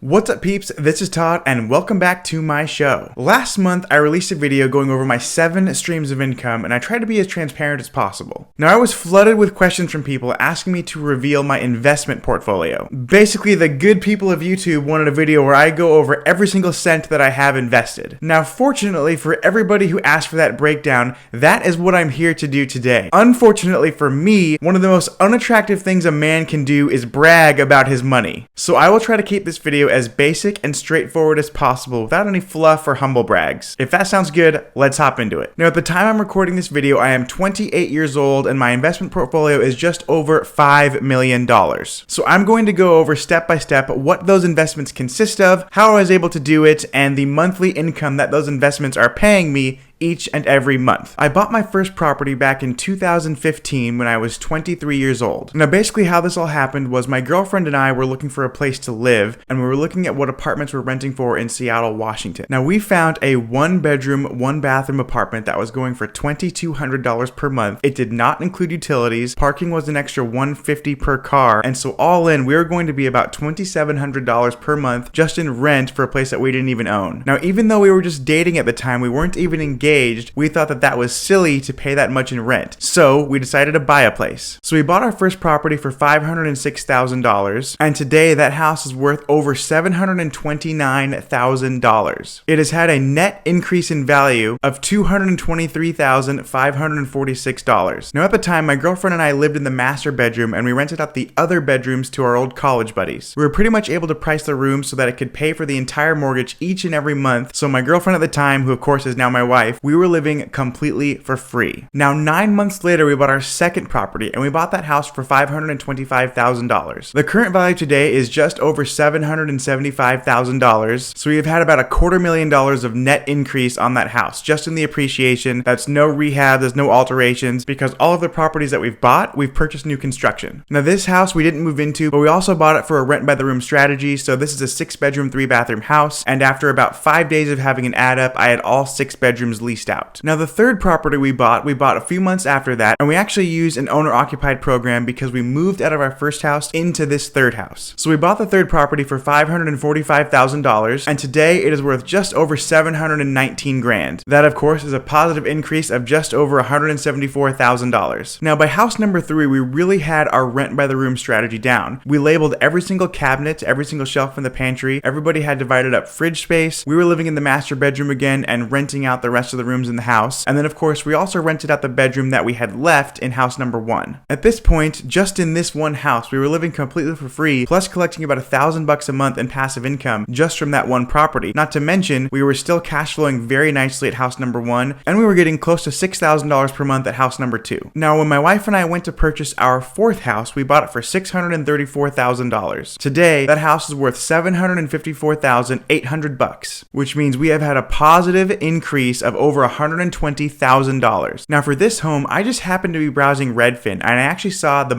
What's up peeps, this is Todd and welcome back to my show. Last month I released a video going over my 7 streams of income and I tried to be as transparent as possible. Now I was flooded with questions from people asking me to reveal my investment portfolio. Basically the good people of YouTube wanted a video where I go over every single cent that I have invested. Now fortunately for everybody who asked for that breakdown, that is what I'm here to do today. Unfortunately for me, one of the most unattractive things a man can do is brag about his money. So I will try to keep this video as basic and straightforward as possible without any fluff or humble brags. If that sounds good, let's hop into it. Now at the time I'm recording this video, I am 28 years old and my investment portfolio is just over $5 million. So I'm going to go over step by step what those investments consist of, how I was able to do it, and the monthly income that those investments are paying me each and every month. I bought my first property back in 2015 when I was 23 years old. Now basically how this all happened was my girlfriend and I were looking for a place to live and we were looking at what apartments we're renting for in Seattle, Washington. Now we found a 1-bedroom, 1-bathroom apartment that was going for $2,200 per month. It did not include utilities, parking was an extra $150 per car, and so all in we were going to be about $2,700 per month just in rent for a place that we didn't even own. Now even though we were just dating at the time, we weren't even engaged, we thought that was silly to pay that much in rent. So we decided to buy a place. So we bought our first property for $506,000 and today that house is worth over $729,000. It has had a net increase in value of $223,546. Now at the time my girlfriend and I lived in the master bedroom and we rented out the other bedrooms to our old college buddies. We were pretty much able to price the room so that it could pay for the entire mortgage each and every month. So my girlfriend at the time, who of course is now my wife, we were living completely for free. Now 9 months later we bought our second property and we bought that house for $525,000. The current value today is just over $775,000, so we have had about $250,000 of net increase on that house just in the appreciation. That's no rehab, there's no alterations, because all of the properties that we've bought, we've purchased new construction. Now this house we didn't move into, but we also bought it for a rent by the room strategy. So this is a 6-bedroom, 3-bathroom house, and after about 5 days of having an add up, I had all 6 bedrooms leased out. Now the third property we bought a few months after that, and we actually used an owner-occupied program because we moved out of our first house into this third house. So we bought the third property for $545,000, and today it is worth just over $719,000. That of course is a positive increase of just over $174,000. Now by house number 3, we really had our rent by the room strategy down. We labeled every single cabinet, every single shelf in the pantry. Everybody had divided up fridge space. We were living in the master bedroom again and renting out the rest of the rooms in the house. And then of course we also rented out the bedroom that we had left in house number 1. At this point, just in this one house, we were living completely for free, plus collecting about $1,000 a month in passive income just from that one property. Not to mention, we were still cash flowing very nicely at house number 1, and we were getting close to $6,000 per month at house number 2. Now when my wife and I went to purchase our fourth house, we bought it for $634,000. Today, that house is worth $754,800, which means we have had a positive increase of over $120,000. Now for this home, I just happened to be browsing Redfin and I actually saw the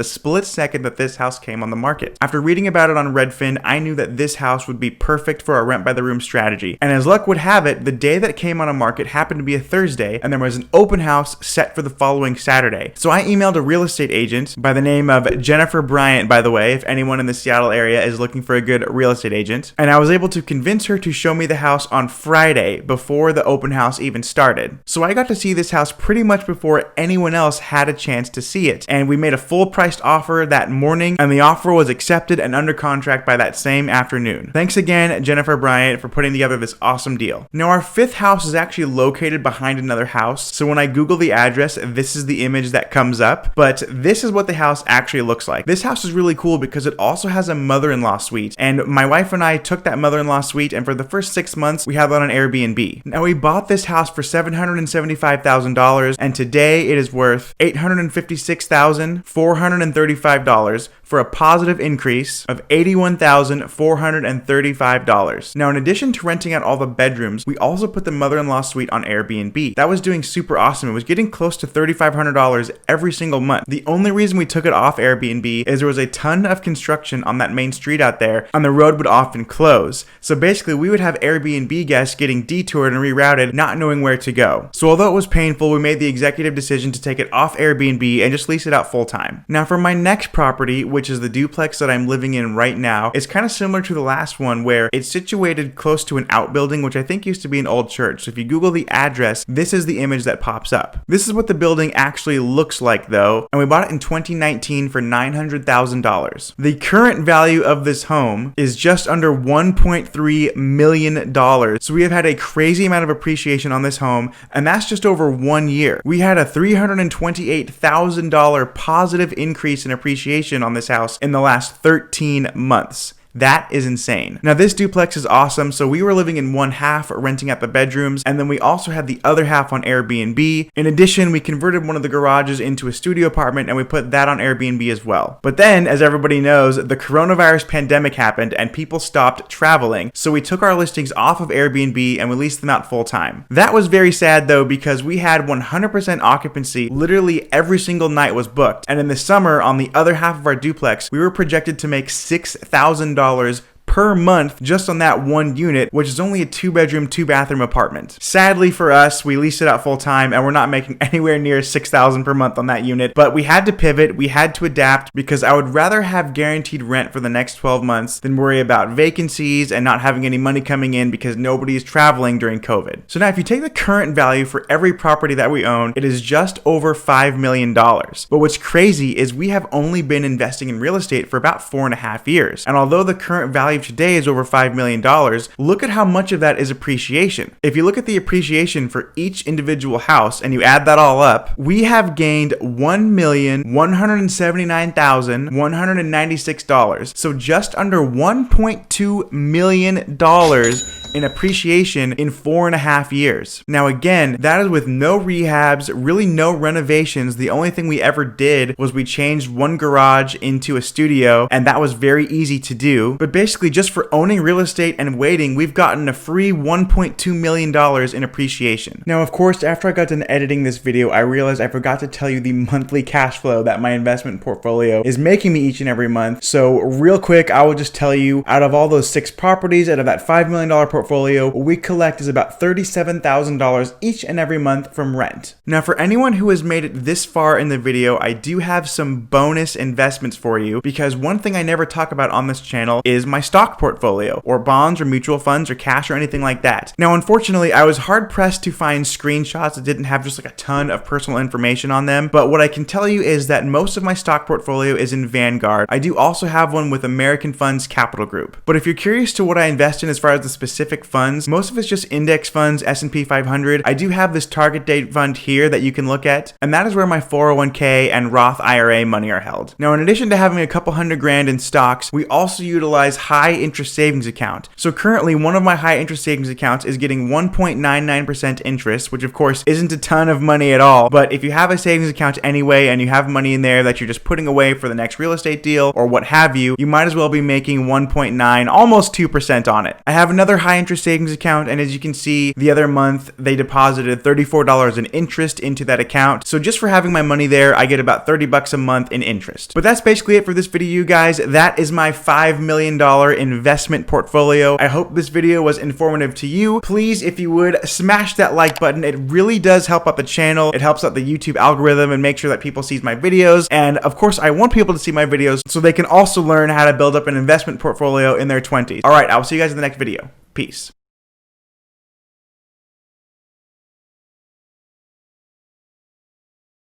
split second that this house came on the market. After reading about it on Redfin, I knew that this house would be perfect for a rent by the room strategy. And as luck would have it, the day that it came on a market happened to be a Thursday and there was an open house set for the following Saturday. So I emailed a real estate agent by the name of Jennifer Bryant, by the way, if anyone in the Seattle area is looking for a good real estate agent. And I was able to convince her to show me the house on Friday before the open house even started. So I got to see this house pretty much before anyone else had a chance to see it. And we made a full priced offer that morning and the offer was accepted and under contract by that same afternoon. Thanks again, Jennifer Bryant, for putting together this awesome deal. Now our fifth house is actually located behind another house. So when I Google the address, this is the image that comes up, but this is what the house actually looks like. This house is really cool because it also has a mother-in-law suite. And my wife and I took that mother-in-law suite and for the first 6 months, we had it on Airbnb. Now we bought this house for $775,000 and today it is worth $856,435 for a positive increase of $81,435. Now in addition to renting out all the bedrooms, we also put the mother-in-law suite on Airbnb. That was doing super awesome. It was getting close to $3,500 every single month. The only reason we took it off Airbnb is there was a ton of construction on that main street out there and the road would often close. So basically we would have Airbnb guests getting detoured and rerouted live, not knowing where to go. So although it was painful, we made the executive decision to take it off Airbnb and just lease it out full time. Now for my next property, which is the duplex that I'm living in right now, it's kind of similar to the last one where it's situated close to an outbuilding, which I think used to be an old church. So if you Google the address, this is the image that pops up. This is what the building actually looks like though, and we bought it in 2019 for $900,000. The current value of this home is just under $1.3 million. So we have had a crazy amount of appreciation on this home, and that's just over 1 year. We had a $328,000 positive increase in appreciation on this house in the last 13 months. That is insane. Now this duplex is awesome. So we were living in one half, renting out the bedrooms, and then we also had the other half on Airbnb. In addition, we converted one of the garages into a studio apartment and we put that on Airbnb as well. But then, as everybody knows, the coronavirus pandemic happened and people stopped traveling. So we took our listings off of Airbnb and we leased them out full time. That was very sad though, because we had 100% occupancy. Literally every single night was booked. And in the summer, on the other half of our duplex, we were projected to make $6,000 per month just on that one unit, which is only a 2-bedroom, 2-bathroom apartment. Sadly for us, we leased it out full time and we're not making anywhere near $6,000 per month on that unit, but we had to pivot, we had to adapt, because I would rather have guaranteed rent for the next 12 months than worry about vacancies and not having any money coming in because nobody is traveling during COVID. So now if you take the current value for every property that we own, it is just over $5 million. But what's crazy is we have only been investing in real estate for about 4.5 years. And although the current value today is over $5 million, look at how much of that is appreciation. If you look at the appreciation for each individual house and you add that all up, we have gained $1,179,196. So just under $1.2 million in appreciation in 4.5 years. Now again, that is with no rehabs, really no renovations. The only thing we ever did was we changed one garage into a studio, and that was very easy to do. But basically just for owning real estate and waiting, we've gotten a free $1.2 million in appreciation. Now of course, after I got done editing this video, I realized I forgot to tell you the monthly cash flow that my investment portfolio is making me each and every month. So real quick, I will just tell you, out of all those 6 properties, out of that $5 million portfolio, what we collect is about $37,000 each and every month from rent. Now for anyone who has made it this far in the video, I do have some bonus investments for you, because one thing I never talk about on this channel is my stock portfolio, or bonds or mutual funds or cash or anything like that. Now unfortunately, I was hard pressed to find screenshots that didn't have just like a ton of personal information on them, but what I can tell you is that most of my stock portfolio is in Vanguard. I do also have one with American Funds Capital Group. But if you're curious to what I invest in as far as the specific funds, most of it's just index funds, S&P 500. I do have this target date fund here that you can look at, and that is where my 401k and Roth IRA money are held. Now in addition to having a couple $100,000 in stocks, we also utilize high interest savings account. So currently one of my high interest savings accounts is getting 1.99% interest, which of course isn't a ton of money at all, but if you have a savings account anyway and you have money in there that you're just putting away for the next real estate deal or what have you, you might as well be making 1.9, almost 2% on it. I have another high interest savings account, and as you can see, the other month they deposited $34 in interest into that account. So just for having my money there, I get about $30 a month in interest. But that's basically it for this video, you guys. That is my $5 million investment portfolio. I hope this video was informative to you. Please, if you would, smash that like button. It really does help out the channel. It helps out the YouTube algorithm and make sure that people see my videos. And of course, I want people to see my videos so they can also learn how to build up an investment portfolio in their 20s. All right, I will see you guys in the next video. Peace.